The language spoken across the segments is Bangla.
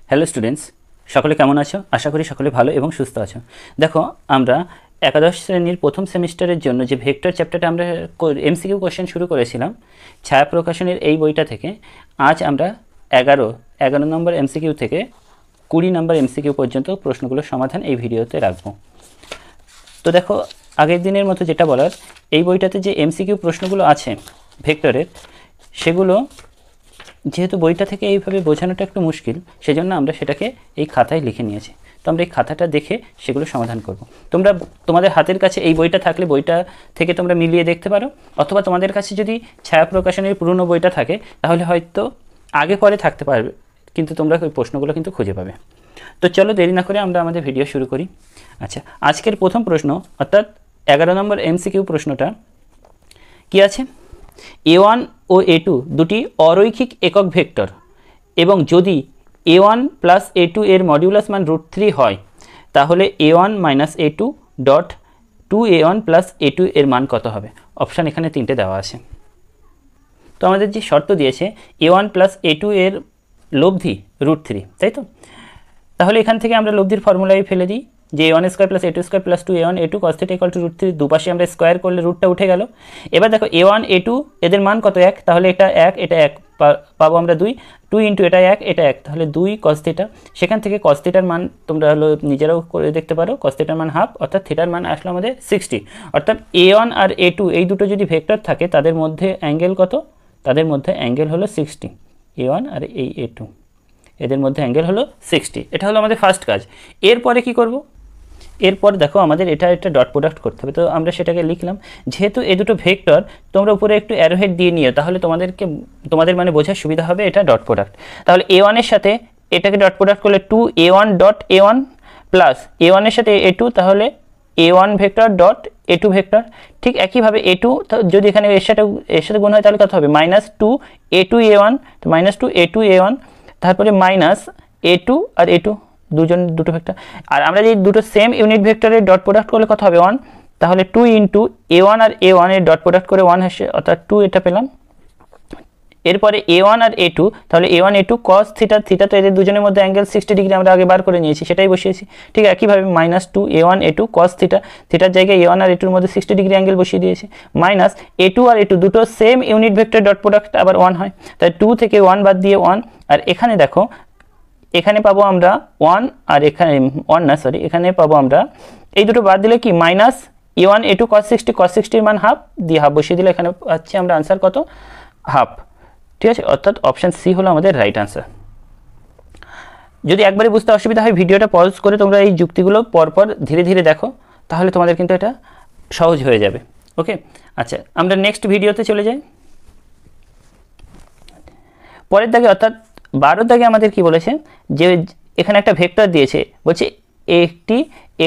হ্যালো স্টুডেন্টস, সকলে কেমন আছো? আশা করি সকলে ভালো এবং সুস্থ আছো। দেখো, আমরা একাদশ শ্রেণীর প্রথম সেমিস্টারের জন্য যে ভেক্টর চ্যাপ্টারটা আমরা এমসিকিউ কোশ্চেন শুরু করেছিলাম ছায়া প্রকাশনের এই বইটা থেকে, আজ আমরা 11 নম্বর এমসিকিউ থেকে 20 নম্বর এমসিকিউ পর্যন্ত প্রশ্নগুলোর সমাধান এই ভিডিওতে রাখবো। তো দেখো, আগের দিনের মতো যেটা বলার, এই বইটাতে যে এমসিকিউ প্রশ্নগুলো আছে ভেক্টরের, সেগুলো যেহেতু বইটা থেকে এইভাবে বোঝানোটা একটু মুশকিল, সেজন্য আমরা সেটাকে এই খাতায় লিখে নিয়েছি। তো আমরা এই খাতাটা দেখে সেগুলো সমাধান করব। তোমাদের হাতের কাছে এই বইটা থাকলে বইটা থেকে তোমরা মিলিয়ে দেখতে পারো, অথবা তোমাদের কাছে যদি ছায়া প্রকাশনের পুরনো বইটা থাকে তাহলে হয়তো আগে পরে থাকতে পারবে, কিন্তু তোমরা ওই প্রশ্নগুলো কিন্তু খুঁজে পাবে। তো চলো দেরি না করে আমরা আমাদের ভিডিও শুরু করি। আচ্ছা, আজকের প্রথম প্রশ্ন অর্থাৎ 11 নম্বর এমসিকিউ প্রশ্নটা কি আছে? a1 ও a2 দুটি অরৈখিক একক ভেক্টর এবং যদি a1 প্লাস a2 এর মডিউলাস মান √3 হয়, তাহলে a1 minus a2 dot 2a1 plus a2 এর মান কত হবে? অপশান এখানে 3টে দেওয়া আছে। তো আমাদের যে শর্ত দিয়েছে a1 প্লাস a2 এর লব্ধি √3, তাই তো? তাহলে এখান থেকে আমরা লব্ধির ফর্মুলায় ফেলে দিই যে a1 square plus a2 square plus 2a1 a2 cos θ equal to √3, দুপাশে আমরা স্কোয়ার করলে রুটটা উঠে গেল। এবার দেখো a1 a2 এদের মান কত? 1, তাহলে এটা 1 এটা 1 পাবো আমরা 2 ইন্টু এটা 1 এটা 1, তাহলে 2 cos θ। সেখান থেকে cos θ মান তোমরা নিজেরাও করে দেখতে পারো, cos θ মান হাফ, অর্থাৎ থিটার মান আসলো আমাদের 60। অর্থাৎ a1 আর a2 এই দুটো যদি ভেক্টর থাকে তাদের মধ্যে অ্যাঙ্গেল কত? তাদের মধ্যে অ্যাঙ্গেল হলো 60। a1 আর এই a2 এদের মধ্যে অ্যাঙ্গেল হলো 60। এটা হলো আমাদের ফার্স্ট কাজ। এরপরে কি করব? এরপর দেখো, আমাদের এটা ডট প্রোডাক্ট করতে হবে। তো আমরা সেটাকে লিখলাম, যেহেতু এই দুটো ভেক্টর, তোমরা উপরে একটু অ্যারোহেড দিয়ে নিও, তাহলে তোমাদের মানে বোঝার সুবিধা হবে এটা ডট প্রোডাক্ট। তাহলে a1 এর সাথে এটাকে ডট প্রোডাক্ট করলে 2a1 dot a1 plus a1 এর সাথে a2, তাহলে a1 vector dot a2 vector. ঠিক একইভাবে a2 যদি এখানে এর সাথে গুণ হয় তাহলে কত হবে? -2 a2 a1, তো -2 a2 a1, তারপরে মাইনাস a2 আর a2 দুটো ভেক্টর। আর আমরা যদি দুটো সেম ইউনিট ভেক্টরের ডট প্রোডাক্ট করলে কত হবে? 1, তাহলে 2 ইন্টু a1 আর a1 এর ডট প্রোডাক্ট করে 1 আসে, অর্থাৎ 2 এটা পেলাম। এরপরে a1 আর a2, তাহলে a1 a2 cos θ, তো এদের দুজনের মধ্যে অ্যাঙ্গেল 60 ডিগ্রি আমরা আগে বার করে নিয়েছি, সেটাই বসিয়েছি। ঠিক একইভাবে -2 a1 a2 cos θ, থিটার জায়গায় a1 আর a2 এর মধ্যে 60 ডিগ্রি অ্যাঙ্গেল বসিয়ে দিয়েছি। মাইনাস a2 আর a2 দুটো same unit vector dot product আবার 1 হয়, তাই 2 থেকে 1 বাদ দিয়ে 1। আর এখানে দেখো, এখানে পাবো আমরা 1, আর এখানে 1 না, সরি, এখানে পাবো আমরা এই দুটো বাদ দিলে কি মাইনাস a1 a2 cos 60 এর মান হাফ, দিয়ে হাফ বসিয়ে দিলে এখানে পাচ্ছি আমরা আনসার কত? হাফ। ঠিক আছে, অর্থাৎ অপশান সি হলো আমাদের রাইট আনসার। যদি একবারে বুঝতে অসুবিধা হয়, ভিডিওটা পজ করে তোমরা এই যুক্তিগুলো পরপর ধীরে ধীরে দেখো, তাহলে তোমাদের কিন্তু এটা সহজ হয়ে যাবে। ওকে, আচ্ছা, আমরা নেক্সট ভিডিওতে চলে যাই। পরের দাগে অর্থাৎ 12 দাগে আমাদের কি বলেছে, যে এখানে একটা ভেক্টর দিয়েছে, বলছে একটি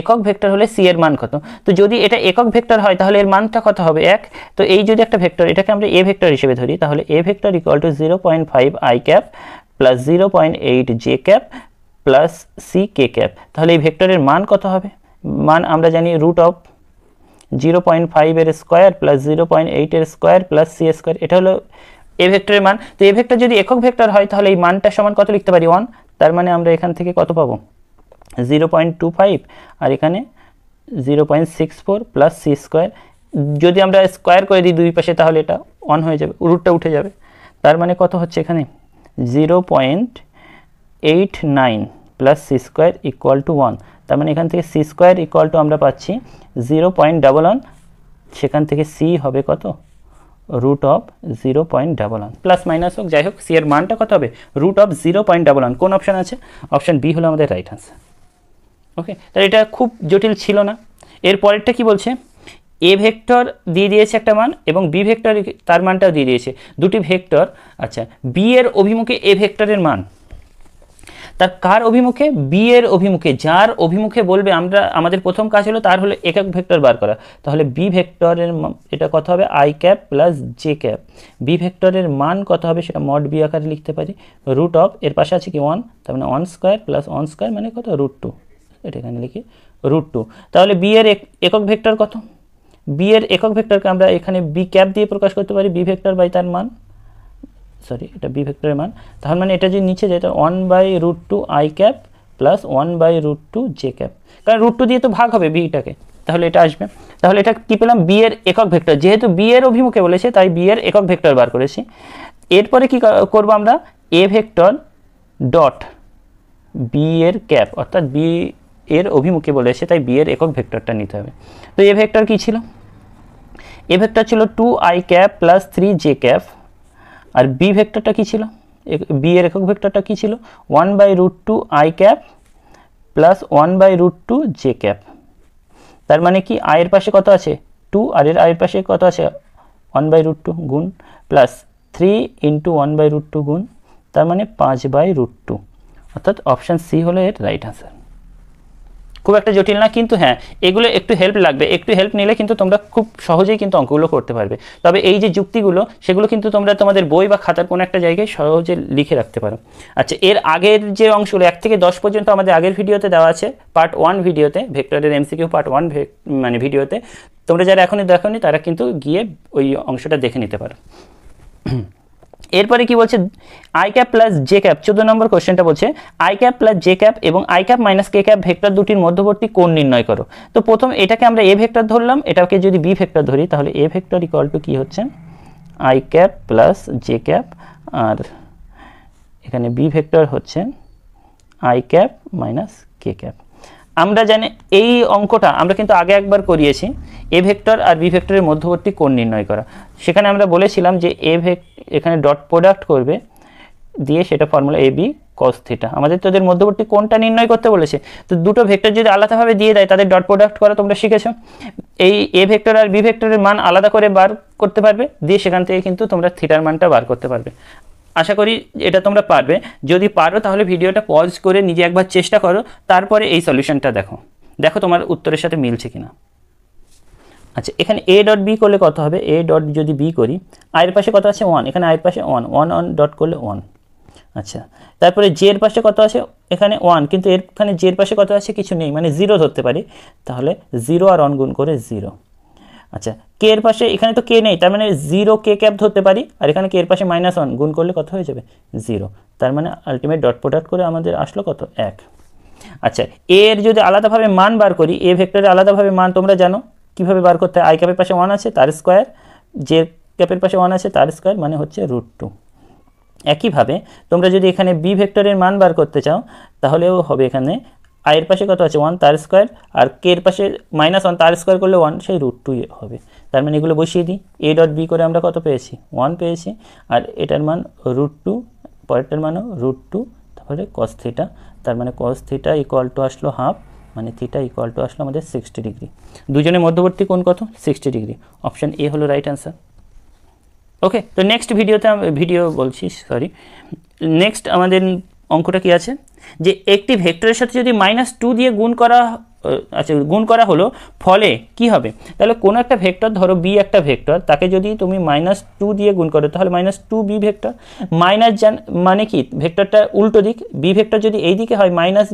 একক ভেক্টর হলে সি এর মান কত? তো যদি এটা একক ভেক্টর হয় তাহলে এর মানটা কত হবে? 1। তো এই যদি একটা ভেক্টর, এটাকে আমরা এ ভেক্টর হিসেবে ধরি, তাহলে A vector equal to 0.5 i cap plus 0.8 J cap plus C K cap. তাহলে এই ভেক্টরের মান কত হবে? মান আমরা জানি √0.5 এর স্কোয়ার প্লাস 0.8 এর স্কোয়ার প্লাস সি স্কোয়ার। এটা হলো এ ভেক্টরের মান। তো এ ভেক্টর যদি একক ভেক্টর হয় তাহলে এই মানটা সমান কত লিখতে পারি? 1। তার মানে আমরা এখান থেকে কত পাবো? 0.25, আর এখানে 0.64 প্লাস সি স্কোয়ার। যদি আমরা স্কোয়ার করে দিই দুই পাশে, তাহলে এটা 1 হয়ে যাবে, রুটটা উঠে যাবে। তার মানে কত হচ্ছে এখানে? 0.89 plus C square equal to 1। তার মানে এখান থেকে সি স্কোয়ার ইকুয়াল টু আমরা পাচ্ছি 0.11, সেখান থেকে সি হবে কত? √0.11, প্লাস মাইনাস হোক, যাই হোক, সি এর মানটা কত হবে? √0.11। কোন অপশান আছে? অপশান বি হলো আমাদের রাইট আনসার। ওকে, তাহলে এটা খুব জটিল ছিল না। এর পরেরটা কি বলছে? এ ভেক্টর দিয়ে দিয়েছে একটা মান এবং বি ভেক্টর তার মানটাও দিয়ে দিয়েছে, দুটি ভেক্টর। আচ্ছা, বি এর অভিমুখে এ ভেক্টরের মান, তার কার অভিমুখে? বি এর অভিমুখে। যার অভিমুখে বলবে, আমাদের প্রথম কাজ হলো তার হলো একক ভেক্টর বার করা। তাহলে বি ভেক্টরের এটা কত হবে? I cap plus J cap. B ভেক্টরের মান কত হবে সেটা মড বি আকারে লিখতে পারি, এর পাশে আছে কি 1, তার মানে 1 স্কোয়ার প্লাস 1 স্কোয়ার মানে কত? √2। এটা এখানে লিখি √2। তাহলে বি এর একক ভেক্টর কত? বি এর একক ভেক্টরকে আমরা এখানে বি ক্যাপ দিয়ে প্রকাশ করতে পারি, বি ভেক্টর বাই তার মান, সরি এটা বি ভেক্টরের মান, তার মানে এটা যদি নিচে যায় তো 1/√2 i cap plus 1/√2 J cap, কারণ √2 দিয়ে তো ভাগ হবে বিটাকে, তাহলে এটা আসবে। তাহলে এটা কী পেলাম, বি এর একক ভেক্টর, যেহেতু বি এর অভিমুখে বলেছে তাই বি এর একক ভেক্টর বার করেছি। এরপরে কি করব আমরা, এ ভেক্টর ডট বি এর ক্যাপ, অর্থাৎ বি এর অভিমুখে বলেছে তাই বি এর একক ভেক্টরটা নিতে হবে। তো এ ভেক্টর কী ছিল, এ ভেক্টর ছিল 2i cap plus 3j cap, আর বি ভেক্টরটা কী ছিল, বি এর একক ভেক্টরটা কী ছিল 1/√2 i cap plus 1/√2 j cap. তার মানে কি i এর পাশে কত আছে 2 আর এর i এর পাশে কত আছে 1/√2 গুণ প্লাস 3 ইন্টু 1/√2 গুণ, তার মানে 5/√2, অর্থাৎ অপশান সি হলো এর রাইট আনসার। খুব একটা জটিল না, কিন্তু হ্যাঁ এগুলো একটু হেল্প লাগবে, একটু হেল্প নিলে কিন্তু তোমরা খুব সহজেই কিন্তু অঙ্কগুলো করতে পারবে। তবে এই যে যুক্তিগুলো সেগুলো কিন্তু তোমরা তোমাদের বই বা খাতার কোনো একটা জায়গায় সহজে লিখে রাখতে পারো। আচ্ছা, এর আগের যে অংশগুলো 1 থেকে 10 পর্যন্ত আমাদের আগের ভিডিওতে দেওয়া আছে, পার্ট 1 ভিডিওতে, ভেক্টরের এমসিকিউ পার্ট 1 মানে ভিডিওতে, তোমরা যারা এখনই দেখোনি তারা কিন্তু গিয়ে ওই অংশটা দেখে নিতে পারো। এরপরে কি বলছে, I cap plus J cap, 14 নম্বর কোশ্চেনটা বলছে I cap plus J cap এবং I cap minus K cap vector দুটির মধ্যবর্তী কোণ নির্ণয় করো। তো প্রথম এটাকে আমরা এ ভেক্টর ধরলাম, এটাকে যদি বি ভেক্টর ধরি তাহলে এ ভেক্টর ইকুয়াল টু কী হচ্ছে I cap plus J cap, আর এখানে বি ভেক্টর হচ্ছে I cap minus K cap. আমরা জানি এই অঙ্কটা আমরা কিন্তু আগে একবার করিয়েছি, এ ভেক্টর আর বি ভেক্টরের মধ্যবর্তী কোণ নির্ণয় করা। সেখানে আমরা বলেছিলাম যে এখানে ডট প্রোডাক্ট করবে দিয়ে সেটা formula A B cos theta, আমাদের তো এদের মধ্যবর্তী কোণটা নির্ণয় করতে বলেছে। তো দুটো ভেক্টর যদি আলাদাভাবে দিয়ে দেয় তাদের ডট প্রোডাক্ট করা তোমরা শিখেছো, এই এ ভেক্টর আর বি ভেক্টরের মান আলাদা করে বার করতে পারবে, দিয়ে সেখান থেকে কিন্তু তোমরা থিটার মানটা বার করতে পারবে। আশা করি এটা তোমরা পারবে, যদি পারো তাহলে ভিডিওটা পজ করে নিজে একবার চেষ্টা করো, তারপরে এই সলিউশনটা দেখো, দেখো তোমার উত্তরের সাথে মিলছে কিনা। আচ্ছা, এখানে এ ডট বি করলে কত হবে, এ ডট যদি বি করি, আয়ের পাশে কত আছে 1, এখানে আয়ের পাশে 1 ডট করলে 1। আচ্ছা, তারপরে জে এর পাশে কত আছে এখানে 1, কিন্তু এখানে জে এর পাশে কত আছে কিছু নেই, মানে 0 ধরতে পারি, তাহলে 0 আর 1 গুণ করে 0। আচ্ছা, কে এর পাশে এখানে তো কে নেই, তার মানে 0 কে ক্যাপ ধরতে পারি, আর এখানে কে এর পাশে -1 গুণ করলে কত হয়ে যাবে 0, তার মানে আলটিমেট ডট প্রোডাক্ট করে আমাদের আসলো কত 1। আচ্ছা, এর যদি আলাদাভাবে মান বার করি, এ ভেক্টরের আলাদাভাবে মান তোমরা জানো কীভাবে বার করতে হয়, আই ক্যাপের পাশে 1 আছে তার স্কোয়ার, জে ক্যাপের পাশে 1 আছে তার স্কোয়ার, মানে হচ্ছে √2। একইভাবে তোমরা যদি এখানে বি ভেক্টরের মান বার করতে চাও তাহলেও হবে, এখানে আয়ের পাশে কত আছে 1 তার স্কোয়ার, আর কে এর পাশে -1 তার স্কোয়ার করলে 1, সেই √2 হবে। তার মানে এগুলো বসিয়ে দিই, এ ডট বি করে আমরা কত পেয়েছি 1 পেয়েছি, আর এটার মান √2, পরেরটার মানও √2, তাহলে কস থিটা, তার মানে কস থিটা ইকুয়াল টু আসলো হাফ, মানে থিটা ইকুয়াল টু আসলো আমাদের 60 ডিগ্রি। দুজনের মধ্যবর্তী কোণ কত 60 ডিগ্রি, অপশান এ হলো রাইট অ্যান্সার। ওকে, তো নেক্সট নেক্সট আমাদের অঙ্কটা কি আছে, যে একটি ভেক্টরের সাথে যদি -2 দিয়ে গুণ করা হলো, ফলে কি হবে, তাহলে কোনো একটা ভেক্টর, ধরো বি একটা ভেক্টর, তাকে যদি তুমি -2 দিয়ে গুণ করো তাহলে -2 বি ভেক্টর, মানে কি ভেক্টরটা উল্টো দিক, বি ভেক্টর যদি এই দিকে হয়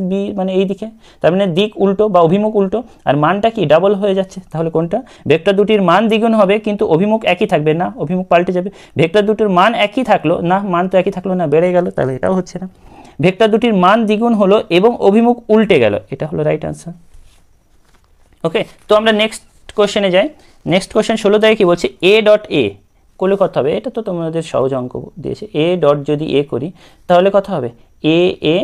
-বি মানে এই দিকে, তার মানে দিক উল্টো বা অভিমুখ উল্টো, আর মানটা কি ডাবল হয়ে যাচ্ছে, তাহলে কোনটা, ভেক্টর দুটির মান দ্বিগুণ হবে কিন্তু অভিমুখ একই থাকবে না, অভিমুখ পাল্টে যাবে, ভেক্টর দুটির মান একই থাকলো না, মান তো একই থাকলো না, বেড়ে গেল, তাহলে এটাও হচ্ছে না, ভেক্টর দুটির মান দ্বিগুণ হলো এবং অভিমুখ উল্টে গেল, এটা হলো রাইট আনসার। ওকে, তো আমরা নেক্সট কোশ্চেনে যাই। নেক্সট কোশ্চেন 16 থেকে কি বলছে, এ ডট এ করলে কত হবে, এটা তো তোমাদের সহজ অঙ্ক দিয়েছে, এ ডট যদি এ করি তাহলে কত হবে এ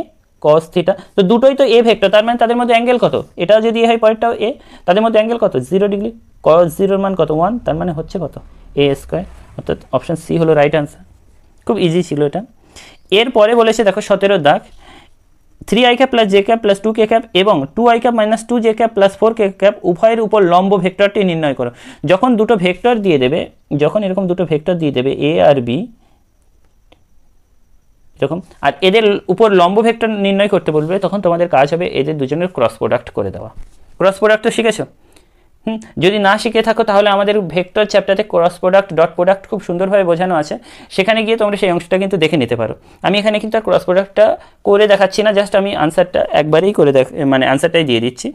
কস থিটা, তো দুটোই তো এ ভেক্টর, তার মানে তাদের মধ্যে অ্যাঙ্গেল কত, এটা যদি এ হয় পরেরটাও এ, তাদের মধ্যে অ্যাঙ্গেল কত 0 ডিগ্রি, কস 0 মান কত 1, তার মানে হচ্ছে কত এ স্কোয়ার, অর্থাৎ অপশান সি হলো রাইট আনসার। খুব ইজি ছিল এটা। এরপরে বলেছে দেখো 17 দাগ, 3i cap plus J cap plus 2k cap এবং 2i cap minus 2j cap plus 4k cap উভয়ের উপর লম্ব ভেক্টরটি নির্ণয় করো। যখন দুটো ভেক্টর দিয়ে দেবে, যখন এরকম দুটো ভেক্টর দিয়ে দেবে এ আর বি এরকম, আর এদের উপর লম্ব ভেক্টর নির্ণয় করতে বলবে, তখন তোমাদের কাজ হবে এদের দুজনের ক্রস প্রোডাক্ট করে দেওয়া। ক্রস প্রোডাক্ট তো শিখেছো, যদি না শিখে থাকো তাহলে আমাদের ভেক্টর চ্যাপ্টারে ক্রস প্রোডাক্ট ডট প্রোডাক্ট খুব সুন্দরভাবে বোঝানো আছে, সেখানে গিয়ে তোমরা সেই অংশটা কিন্তু দেখে নিতে পারো। আমি এখানে কিন্তু আর ক্রস প্রোডাক্টটা করে দেখাচ্ছি না, জাস্ট আমি আনসারটা একবারেই করে মানে আনসারটাই দিয়ে দিচ্ছি।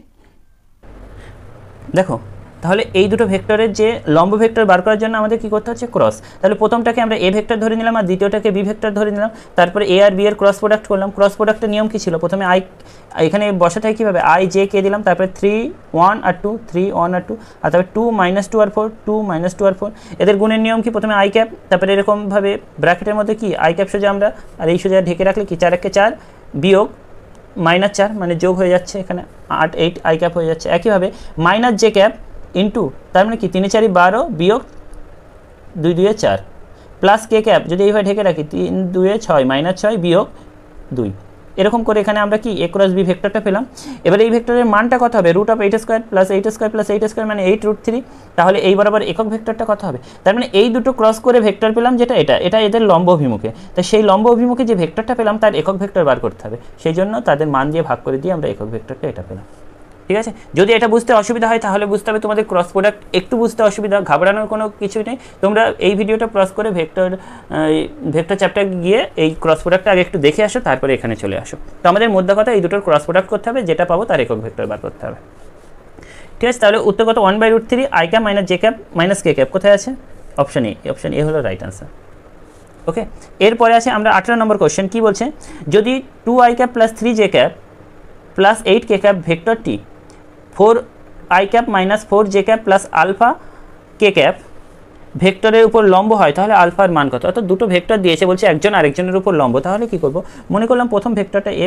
দেখো তাহলে এই দুটো ভেক্টরের যে লম্ব ভেক্টর বার করার জন্য আমাদের কি করতে হচ্ছে ক্রস। তাহলে প্রথমটাকে আমরা এ ভেক্টর ধরে নিলাম আর দ্বিতীয়টাকে বি ভেক্টর ধরে নিলাম, তারপরে এ আর বি এর ক্রস প্রোডাক্ট করলাম। ক্রস প্রোডাক্টের নিয়ম কী ছিল, প্রথমে আই এখানে বসাতে হয় কীভাবে, আই জে কে দিলাম, তারপরে 3 1 আর 2 3 1 আর 2, আর তারপরে 2 -2 আর 4 2 -2 আর 4। এদের গুণের নিয়ম কি, প্রথমে আই ক্যাপ, তারপরে এরকমভাবে ব্র্যাকেটের মধ্যে কি আই ক্যাপ সোজা আমরা, আর এই সোজা ঢেকে রাখলে কি 4 1 4 বিয়োগ -4 মানে যোগ হয়ে যাচ্ছে, এখানে 8 8 আই ক্যাপ হয়ে যাচ্ছে। একইভাবে মাইনাস জে ক্যাপ ইন্টু, তার মানে কি 3 4 12 বিয়োগ 2 2 4 প্লাস কে ক্যাপ, যদি এইভাবে ঢেকে রাখি 3 2 6 -6 বিয়োগ 2। এরকম করে এখানে আমরা কি এ ক্রস বি ভেক্টরটা পেলাম। এবার এই ভেক্টরের মানটা কত হবে, √8² + 8² + 8² মানে 8√3। তাহলে এই বরাবর একক ভেক্টরটা কত হবে, তার মানে এই দুটো ক্রস করে ভেক্টর পেলাম যেটা এটা এদের লম্ব অভিমুখে। তাই সেই লম্ব অভিমুখে যে ভেক্টরটা পেলাম তার একক ভেক্টর বার করতে হবে, সেই জন্য তাদের মান দিয়ে ভাগ করে দিয়ে আমরা একক ভেক্টরটা এটা পেলাম। ঠিক আছে, যদি এটা বুঝতে অসুবিধা হয় তাহলে বুঝতে হবে তোমাদের ক্রস প্রোডাক্ট একটু বুঝতে অসুবিধা, ঘাবড়ানোর কোনো কিছুই নেই। তোমরা এই ভিডিওটা ক্রস করে ভেক্টর চ্যাপ্টার গিয়ে এই ক্রস প্রোডাক্টটা আগে একটু দেখে আসো, তারপরে এখানে চলে আসো। তো আমাদের মধ্যে কথা এই দুটোর ক্রস প্রোডাক্ট করতে হবে, যেটা পাবো তার একক ভেক্টর বার করতে হবে। ঠিক আছে, তাহলে উত্তর কত, 1/√3 I cap minus J cap minus K cap, কোথায় আছে, অপশন এ। অপশন এ হলো রাইট আনসার। ওকে, এরপরে আছে আমরা 18 নম্বর কোশ্চেন। কি বলছে, যদি 2 I cap plus 3 J cap plus 8 K cap ভেক্টরটি 4 I cap minus 4 J cap plus alpha K cap ভেক্টরের উপর লম্ব হয়, তাহলে আলফার মান কত। অর্থাৎ দুটো ভেক্টর দিয়েছে, বলছে একজন আরেকজনের উপর লম্ব। তাহলে কি করব, মনে করলাম প্রথম ভেক্টরটা A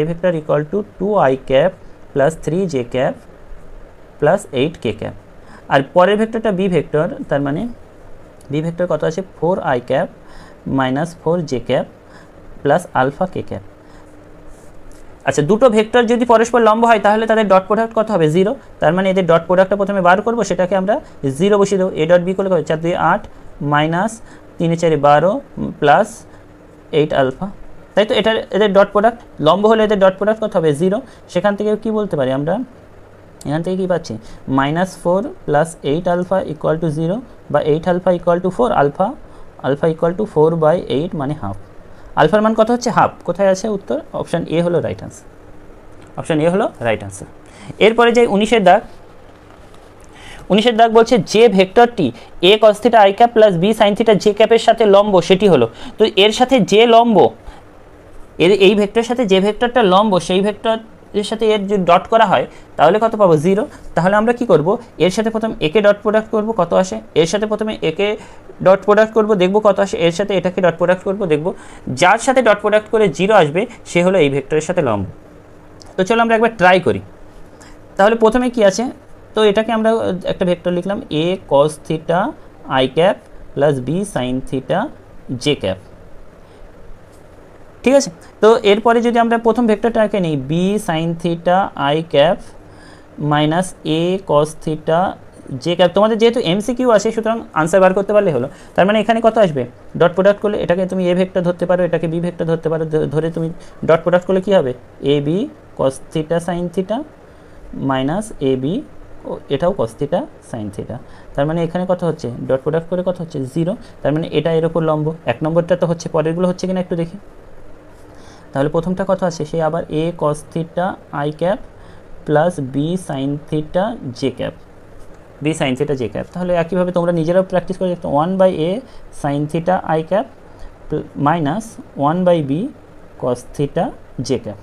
vector equal to 2 I cap plus 3 J cap plus 8 K cap, আর পরের ভেক্টরটা বি ভেক্টর, তার মানে বি ভেক্টর কত আছে, 4 I cap minus 4 J cap plus alpha K cap. আচ্ছা, দুটো ভেক্টর যদি পরস্পর লম্ব হয় তাহলে তাদের ডট প্রোডাক্ট কত হবে, 0। তার মানে এদের ডট প্রোডাক্টটা প্রথমে বার করবো, সেটাকে আমরা 0 বসিয়ে দেবো। এ ডট বি করলে 4 2 8 মাইনাস 3 4 12 প্লাস 8 আলফা, তাই তো। এদের ডট প্রোডাক্ট লম্ব হলে এদের ডট প্রোডাক্ট কত হবে, 0। সেখান থেকে কি বলতে পারি আমরা, এখান থেকে কি পাচ্ছি, -4 প্লাস 8 আলফা ইকুয়াল টু 0, বা 8 alpha equal to 4, alpha equal to 4/8 মানে হাফ। আলফার মান কত হচ্ছে, হাফ। কোথায় আছে উত্তর, অপশান এ হলো রাইট আনসার। অপশান এ হলো রাইট আনসার। এরপরে যে 19 দাগ বলছে যে ভেক্টরটি A cos θ i cap plus B sin θ j ক্যাপের সাথে লম্ব সেটি হলো। তো এর সাথে যে লম্ব, এই ভেক্টরের সাথে যে ভেক্টরটা লম্ব সেই ভেক্টরের সাথে এর যদি ডট করা হয় তাহলে কত পাবো, 0। তাহলে আমরা কি করব, এর সাথে প্রথম একে ডট প্রোডাক্ট করব, কত আসে। এর সাথে প্রথমে একে ডট প্রোডাক্ট করব, দেখব কত আসে। এর সাথে এটাকে ডট প্রোডাক্ট করব, দেখব যার সাথে ডট প্রোডাক্ট করে 0 আসবে সে হলো এই ভেক্টরের সাথে লম্ব। তো চলো আমরা একবার ট্রাই করি। তাহলে প্রথমে কি আছে, তো এটাকে আমরা একটা ভেক্টর লিখলাম A cos θ i cap plus B sin θ j cap. ঠিক আছে, তো এরপরে যদি আমরা প্রথম ভেক্টরটাকে নিই B sin θ i cap minus A cos θ j cap. তোমাদের যেহেতু এমসিকিউ আছে সুতরাং আনসার বার করতে পারলে হলো। তার মানে এখানে কত আসবে, ডট প্রোডাক্ট করলে এটাকে তুমি এ ভেক্টর ধরতে পারো, এটাকে বি ভেক্টর ধরতে পারো, ধরে তুমি ডট প্রোডাক্ট করলে কী হবে, A B cos θ sin θ minus A B, এটাও cos θ sin θ। তার মানে এখানে কত হচ্ছে, ডট প্রোডাক্ট করে কত হচ্ছে, 0। তার মানে এটা এর ওপর লম্ব। এক নম্বরটা তো হচ্ছে, পরেরগুলো হচ্ছে কিনা একটু দেখি। তাহলে প্রথমটা কত আছে, সে আবার A cos θ i cap plus B sin θ j cap, B sin θ j cap. তাহলে একইভাবে তোমরা নিজেরাও প্র্যাকটিস করে দেখতে, 1/a sin θ i cap minus 1/b cos θ j cap.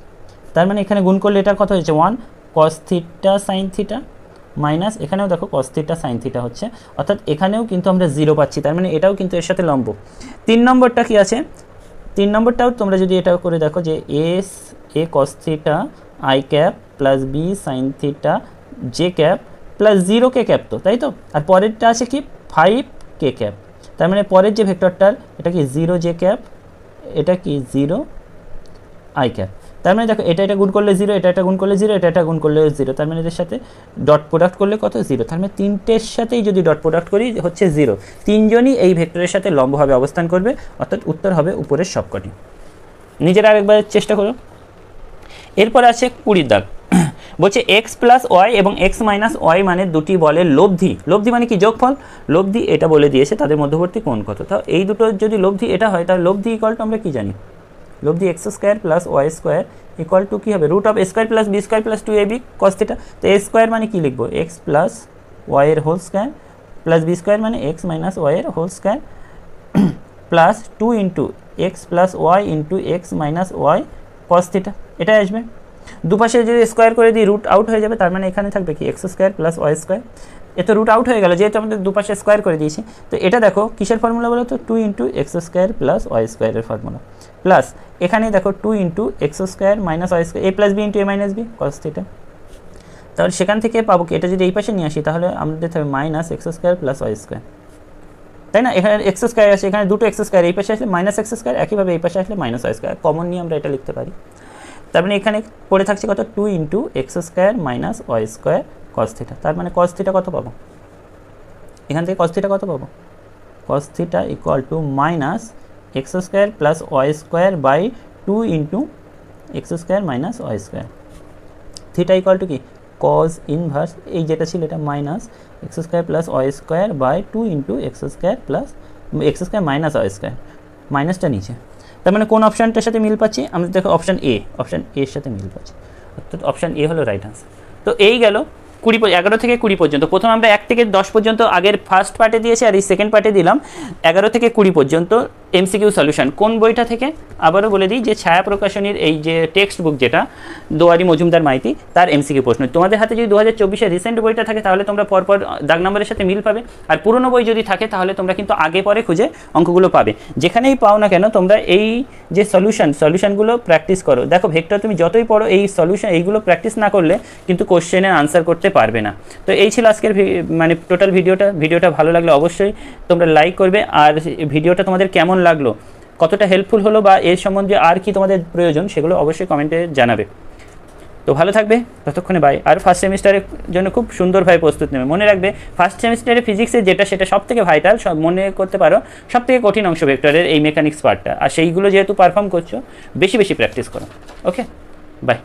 তার মানে এখানে গুণ করলে এটা কত হয়েছে, 1 cos θ sin θ মাইনাস এখানেও দেখো cos θ sin θ হচ্ছে, অর্থাৎ এখানেও কিন্তু আমরা 0 পাচ্ছি। তার মানে এটাও কিন্তু এর সাথে লম্ব। 3 নম্বরটা কি আছে, 3 নম্বরটাও তোমরা যদি এটা করে দেখো যে A cos θ i cap plus B sin θ j cap plus 0 K cap, তো তাই তো। আর পরেরটা আছে কি 5 কে ক্যাপ। তার মানে পরের যে ভেক্টরটার এটা কি 0 j ক্যাপ, এটা কি 0 i ক্যাপ। তার মানে দেখো এটা গুণ করলে 0, এটা গুণ করলে 0, এটা গুণ করলে 0। তার মানে এদের সাথে ডট প্রোডাক্ট করলে কত, 0। তার মানে তিনটের সাথেই যদি ডট প্রোডাক্ট করি হচ্ছে 0। তিনজনই এই ভেক্টরের সাথে লম্বভাবে অবস্থান করবে, অর্থাৎ উত্তর হবে উপরের সবকটি। নিজেরা আরেকবার চেষ্টা করো। এরপরে আছে 20 দাগ, বলছে এক্স প্লাস ওয়াই এবং এক্স মাইনাস ওয়াই মানে দুটি বলের লব্ধি। লব্ধি মানে কি, যোগফল। লব্ধি এটা বলে দিয়েছে তাদের মধ্যবর্তী কোণ কত। তাও এই দুটো যদি লব্ধি এটা হয় তাহলে লব্ধি ইকুয়াল টু আমরা কি জানি, লব্ধি X square plus Y square equal to কী হবে, √a² + b² + 2ab cos θ। তো a স্কোয়ার মানে কি লিখবো, এক্স প্লাস ওয়াই এর whole square plus B square মানে এক্স মাইনাস ওয়াই এর whole square plus 2 into x plus y into x minus y cos theta, এটা আসবে। দুপাশে যদি স্কোয়ার করে দিই রুট আউট হয়ে যাবে, তার মানে এখানে থাকবে কি X square plus Y square. এ তো রুট আউট হয়ে গেল যেহেতু আমাদের দুপাশে স্কোয়ার করে দিয়েছি। তো এটা দেখো কিসের ফর্মুলা বলো তো, 2 into x square plus Y স্কোয়ারের ফর্মুলা, প্লাস এখানে দেখো 2 into x square minus Y square A plus B into A minus B cos theta. তাহলে সেখান থেকে পাবো কি, এটা যদি এই পাশে নিয়ে আসি তাহলে আমাদের থাকবে minus x square plus Y square, তাই না? এখানে এক্স স্কোয়ার আছে, এখানে দুটো এক্স স্কোয়ার, এই পাশে আসলে মাইনাস এক্স স্কোয়ার, একইভাবে এই পাশে আসলে মাইনাস ওয়াই স্কোয়ার, কমন নিয়ে আমরা এটা লিখতে পারি। তার মানে এখানে পড়ে থাকছে কত, 2 into x square minus Y square cos theta. তার মানে কস থিটা কত পাবো, এখান থেকে কস থিটা কত পাবো, cos theta equal to minus x square plus Y square by 2 into x square minus Y square. Theta equal to কি, কজ ইনভার্স এই যেটা ছিল এটা minus x square plus Y square by 2 into x square plus x square minus Y square, মাইনাসটা নিচে। তার মানে কোন অপশানটার সাথে মিল পাচ্ছি আমরা, দেখো অপশান এর সাথে মিল পাচ্ছি, অর্থাৎ অপশান এ হলো রাইট আনসার। তো এই গেল 11 থেকে 20 পর্যন্ত। প্রথম আমরা 1 থেকে 10 পর্যন্ত আগের ফার্স্ট পার্টে দিয়েছি, আর এই সেকেন্ড পার্টে দিলাম 11 থেকে 20 পর্যন্ত এমসিকিউ সলিউশন। কোন বইটা থেকে আবারও বলে দিই, যে ছায়া প্রকাশনীর এই যে টেক্সট বুক যেটা দোয়ারি মজুমদার মাইতি, তার এমসিকিউ প্রশ্ন। তোমাদের হাতে যদি 2024-এর রিসেন্ট বইটা থাকে তাহলে তোমরা পরপর দাগ নম্বরের সাথে মিল পাবে, আর পুরনো বই যদি থাকে তাহলে তোমরা কিন্তু আগে পরে খুঁজে অঙ্কগুলো পাবে। যেখানেই পাও না কেন তোমরা এই যে সলিউশনগুলো প্র্যাকটিস করো। দেখো ভেক্টর তুমি যতই পড়ো এই সলিউশন এইগুলো প্র্যাকটিস না করলে কিন্তু কোশ্চেনের আনসার করতে পারবে না। তো এই ছিল আজকের মানে টোটাল ভিডিওটা ভালো লাগলে অবশ্যই তোমরা লাইক করবে, আর ভিডিওটা তোমাদের কেমন লাগলো, কতটা হেল্পফুল হলো বা এর সম্বন্ধে আর কি তোমাদের প্রয়োজন সেগুলো অবশ্যই কমেন্টে জানাবে। তো ভালো থাকবে, ততক্ষণে বাই। আর ফার্স্ট সেমিস্টারের জন্য খুব সুন্দরভাবে প্রস্তুত নেবে। মনে রাখবে ফার্স্ট সেমিস্টারে ফিজিক্সের সেটা সব থেকে ভাইটাল, সব মনে করতে পারো, সব থেকে কঠিন অংশ ভেক্টরের এই মেকানিক্স পার্টটা, আর সেইগুলো যেহেতু পারফর্ম করছো বেশি প্র্যাকটিস করো। ওকে, বাই।